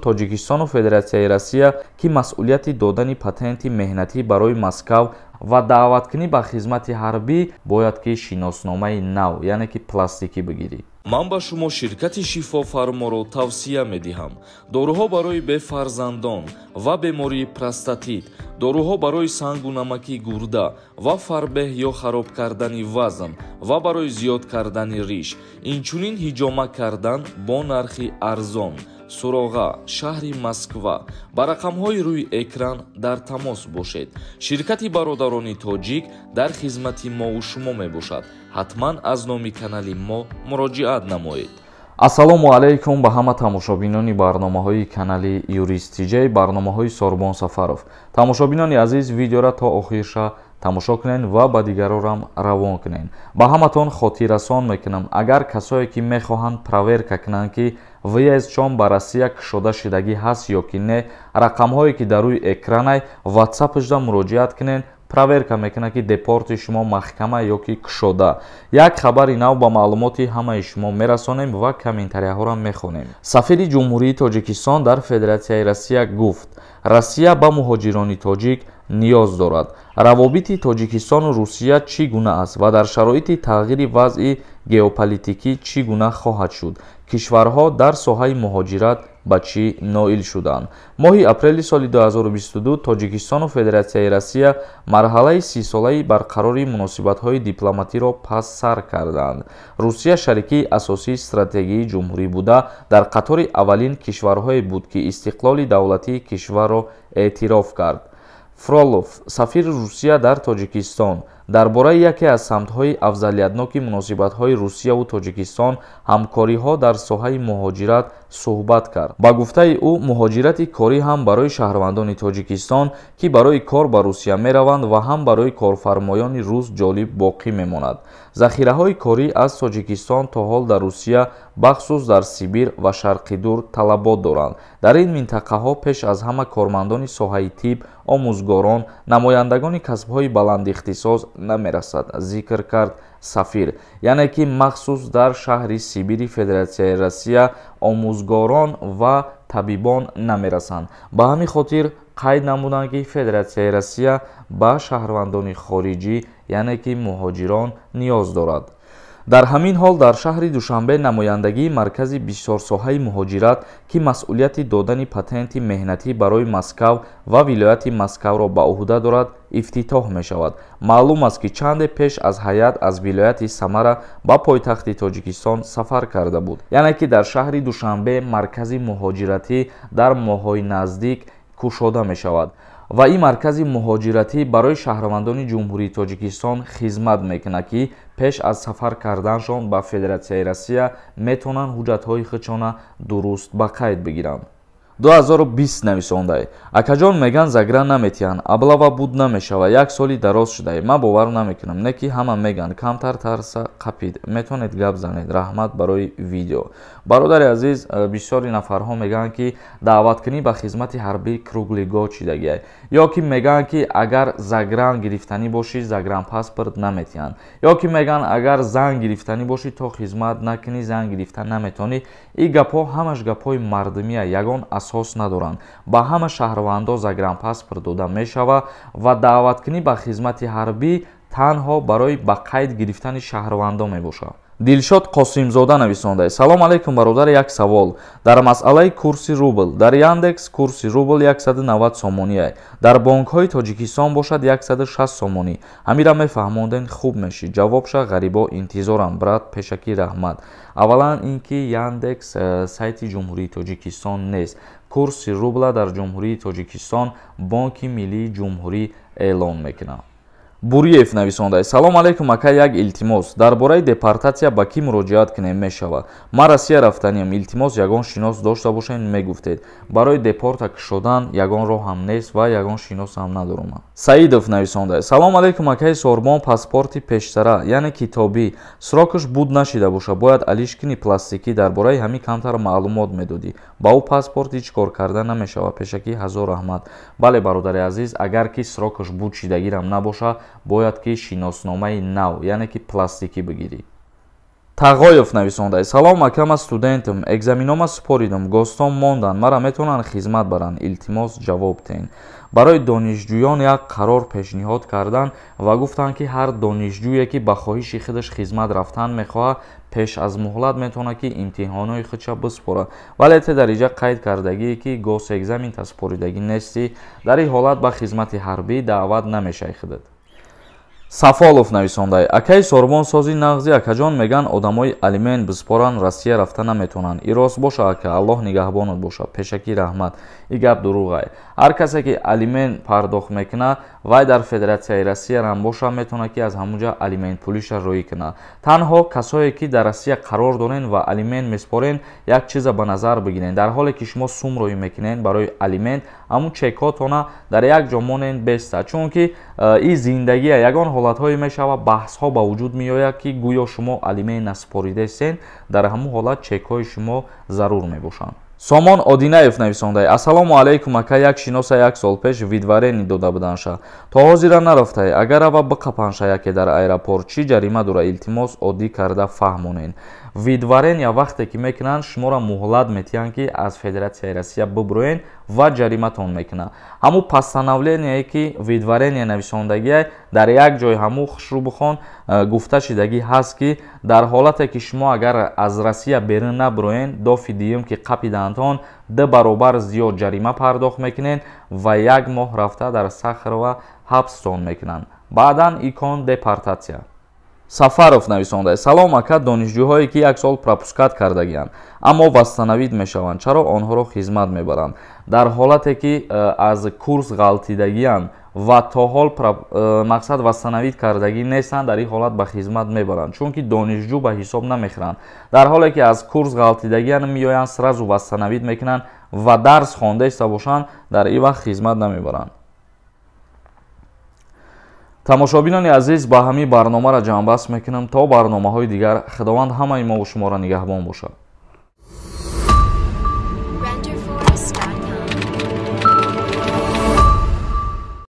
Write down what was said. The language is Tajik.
Тоҷикистону Федератсияи Россия ки масъулияти додани патенти меҳнатӣ барои Москав ва даъваткунӣ ба хизмати ҳарбӣ бояд ки шиносномаи нав яъне ки пластикӣ бигирӣ. ман ба шумо ширкати шифофарморо тавсия медиҳам. доруҳо барои бефарзандон ва бемории простатит, доруҳо барои сангу намаки гурда ва фарбеҳ ё хароб кардани вазн ва барои зиёд кардани риш, инчунин ҳиҷома кардан бо нархи арзон. суроға, шаҳри Москва. ба рақамҳои рӯи экран дар тамос бошед. ширкати бародарони тоҷик дар хизмати мову шумо мебошад. ҳатман аз номи канали мо муроҷиат намоед. ассалому алайкум ба ҳама тамошобинони барномаҳои канали юристиҷей, барномаҳои Сорбон Сафаров. Тамошобинони азиз, видеоро то охирша тамошо кунен ва ба дигарорам равон кунен. ба ҳаматон хотиррасон мекунам, агар касое ки мехоҳанд проверка кунанд ки въездшон ба Россия кушода шудагӣ ҳаст ё ки не, рақамҳое ки дар рӯи экранай ватсапашда муроҷиат кунен. проверка мекунад ки депорти шумо маҳкама ё ки кушода. як хабари нав ба маълумоти ҳамаи шумо мерасонем ва комментарияҳоро мехонем. сафири ҷумҳурии Тоҷикистон дар Федератсияи Россия гуфт: Россия ба муҳоҷирони тоҷик ниёз дорад. равобити Тоҷикистону Русия чӣ гуна аст ва дар шароити тағйири вазъи геополитикӣ чӣ гуна хоҳад шуд? кишварҳо дар соҳаи муҳоҷират ба чӣ ноил шуданд? моҳи апрели соли 2022 Тоҷикистону Федератсияи Россия марҳалаи 30-солаи барқарори муносибатҳои дипломатиро пас сар карданд. Русия шарикии асосии стратегии ҷумҳурӣ буда, дар қатори аввалин кишварҳое буд ки истиқлоли давлатии кишварро эътироф кард. Фролов, сафири Русия дар Тоҷикистон, дар бораи яке аз самтҳои афзалиятноки муносибатҳои Русияву Тоҷикистон ҳамкориҳо дар соҳаи муҳоҷират суҳбат кард. ба гуфтаи ӯ, муҳоҷирати корӣ ҳам барои шаҳрвандони Тоҷикистон ки барои кор ба Русия мераванд ва ҳам барои корфармоёни рус ҷолиб боқӣ мемонад. захираҳои корӣ аз Тоҷикистон то ҳол дар Русия, бахусус дар Сибир ва Шарқи Дур талабот доранд. дар ин минтақаҳо пеш аз ҳама кормандони соҳаи тиб, омӯзгорон, намояндагони касбҳои баландихтисос намерасад, зикр кард сафир. яъне ки махсус дар шаҳри Сибири Федератсияи Россия омӯзгорон ва табибон намерасанд. ба ҳамин хотир қайд намуданд ки Федератсияи Россия ба шаҳрвандони хориҷӣ яъне ки муҳоҷирон ниёз дорад. дар ҳамин ҳол дар шаҳри Душанбе намояндагии маркази бисёрсоҳаи муҳоҷират ки масъулияти додани патенти меҳнатӣ барои Москав ва вилояти Москавро ба уҳда дорад ифтитоҳ мешавад. маълум аст ки чанде пеш аз ҳайат аз вилояти Самара ба пойтахти Тоҷикистон сафар карда буд. яъне ки дар шаҳри Душанбе маркази муҳоҷиратӣ дар моҳҳои наздик кушода мешавад ва ин маркази муҳоҷиратӣ барои шаҳрвандони ҷумҳурии Тоҷикистон хизмат мекунад ки пеш аз сафар карданшон ба Федератсияи Россия метавонанд ҳуҷҷатҳои худшона дуруст ба қайд бигиранд. 2020 нависондай: акаҷон меган загра наметиҳанд, аблава буд намешава, як соли дароз шудай. ман бовар намекунам, не ки ҳама меган, камтар тарса қапид. метавонед гап занед. раҳмат барои видео. бародари азиз, бисёри нафарҳо мегӯянд ки даъваткунӣ ба хизмати ҳарбӣ круглигоҳ чидагиай, ё ки мегӯянд ки агар загран гирифтанӣ бошӣ, загран паспорт наметиҳанд, ё ки мегӯянд агар зан гирифтанӣ бошӣ, то хизмат накунӣ, зан гирифта наметавонӣ. ин гапҳо ҳамаш гапҳои мардумия, ягон асос надоранд. ба ҳама шаҳрвандо загран паспорт дода мешавад ва даъваткунӣ ба хизмати ҳарбӣ танҳо барои ба қайд гирифтани шаҳрвандо мебошад. дилшод қосимзода нависондай: салом алайкум бародар, як савол дар масъалаи курси рубл. дар Яндекс курси рубл 190 сомонӣ, дар бонкҳои Тоҷикистон бошад 160 сомонӣ. ҳамира мефаҳмонден хуб мешӣ. ҷавобша ғарибо интизорам брат, пешакӣ раҳмат. аввалан ин ки Яндекс сайти ҷумҳурии Тоҷикистон нест. курси рубла дар ҷумҳурии Тоҷикистон Бонки Миллии Ҷумҳурӣ эълон мекунад. буриев нависондай: салом алайкум ака, як илтимос дар бораи депортатсия ба кӣ муроҷиат кунем мешавад? ман Россия рафтаниям, илтимос ягон шинос дошта бошед мегуфтед. барои депорта кушодан ягон роҳам нест ва ягон шиносам надорам. саидов нависондай: салом алайкум акаи Сорбон, паспорти пештара яъне китобӣ срокаш буд нашида боша, бояд алишкини пластикӣ. дар бораи ҳамин камтар маълумот медодӣ. ба ӯ паспорт ҳеҷ кор карда намешавад. пешакӣ ҳазор раҳмат. бале бародари азиз, агар ки срокаш буд шидагирам набоша, бояд ки шиносномаи нав яъне ки пластикӣ бигирӣ. Тағоев нависондаи: салом ака, ман студентам, экзаминома супоридам, гостон мондан, мара метавонанд хизмат баранд, илтимос ҷавоб тен. Барои донишҷӯён як қарор пешниҳод кардан ва гуфтанд ки ҳар донишҷӯе ки ба хоҳиши худаш хизмат рафтан мехоҳад, пеш аз муҳлат метавонад ки имтиҳонои худша биспорад, вале те дар инҷа қайд кардагие ки госэкзамента супоридагӣ нести, дар ин ҳолат ба хизмати ҳарбӣ даъват намешайхидад. Сафолов нависондаи: акаи сорбонсози нағзи акаҷон меган одамои алимент биспоранд, Россия рафта наметавонанд. И рост боша ака, Аллоҳ нигаҳбонат бошад. Пешакӣ раҳмат. И гап дуруғ ай. Ҳар касе ки алимент пардохт мекунад, вай дар Федератсияи Россия рам боша, метавонад ки аз ҳамунҷа алимент пулиша роӣ кунад. Танҳо касое ки дар Россия қарор дорен ва алимент меспорен, як чиза ба назар бигирен. Дар ҳоле ки шумо сум роӣ мекунед барои алимент, ҳамун чекҳотона дар як ҷо монед беста, чунки ин зиндагия ягон ҳолатҳое мешавад, баҳсҳо ба вуҷуд меояд ки гӯё шумо алимент наспоридастен, дар ҳамун ҳолат чекҳои шумо зарур мебошанд. Сомон Одинаев нависондаи: ассалому алайкум ака, як шиноса як сол пеш видварени дода буданша. То ҳозира нарафтае, агар ава биқапанша яке дар аэропорт, чӣ ҷарима дора? Илтимос оддӣ карда фаҳмонен. Видварения вақте ки мекунанд, шуморо муҳлат метиҳанд ки аз Федератсияи Россия биброен ва ҷариматон мекунад. Ҳамун постановление ки видварения нависондагие дар як ҷой ҳамун хушрӯбхон гуфта шидагӣ ҳаст ки дар ҳолате ки шумо агар аз Россия берун наброен, дофи диюм ки қапидантон 2 баробар зиёд ҷарима пардохт мекунед ва 1 моҳ рафта дар сахр ва ҳабстон мекунанд. Баъдан икон депортатсия. Сафаров нависондаи: салом ака, донишҷӯҳое ки як сол пропускат кардагиянд, аммо вастанавид мешаванд, чаро онҳоро хизмат мебаранд? Дар ҳолате ки аз курс ғалтидагиянд ва то ҳол мақсад вастанавид кардагӣ нестанд, дар ин ҳолат ба хизмат мебаранд, чунки донишҷӯ ба ҳисоб намехӯранд. Дар ҳоле ки аз курс ғалтидагиянд меоянд, сразу вастанавид мекунанд ва дарс хондаиста бошанд, дар ин вақт хизмат намебаранд. тамошобинони азиз, ба ҳамин барномаро ҷамъбаст мекунам. То барномаҳои дигар, худованд ҳамаи мо ва шуморо нигаҳбон бошад.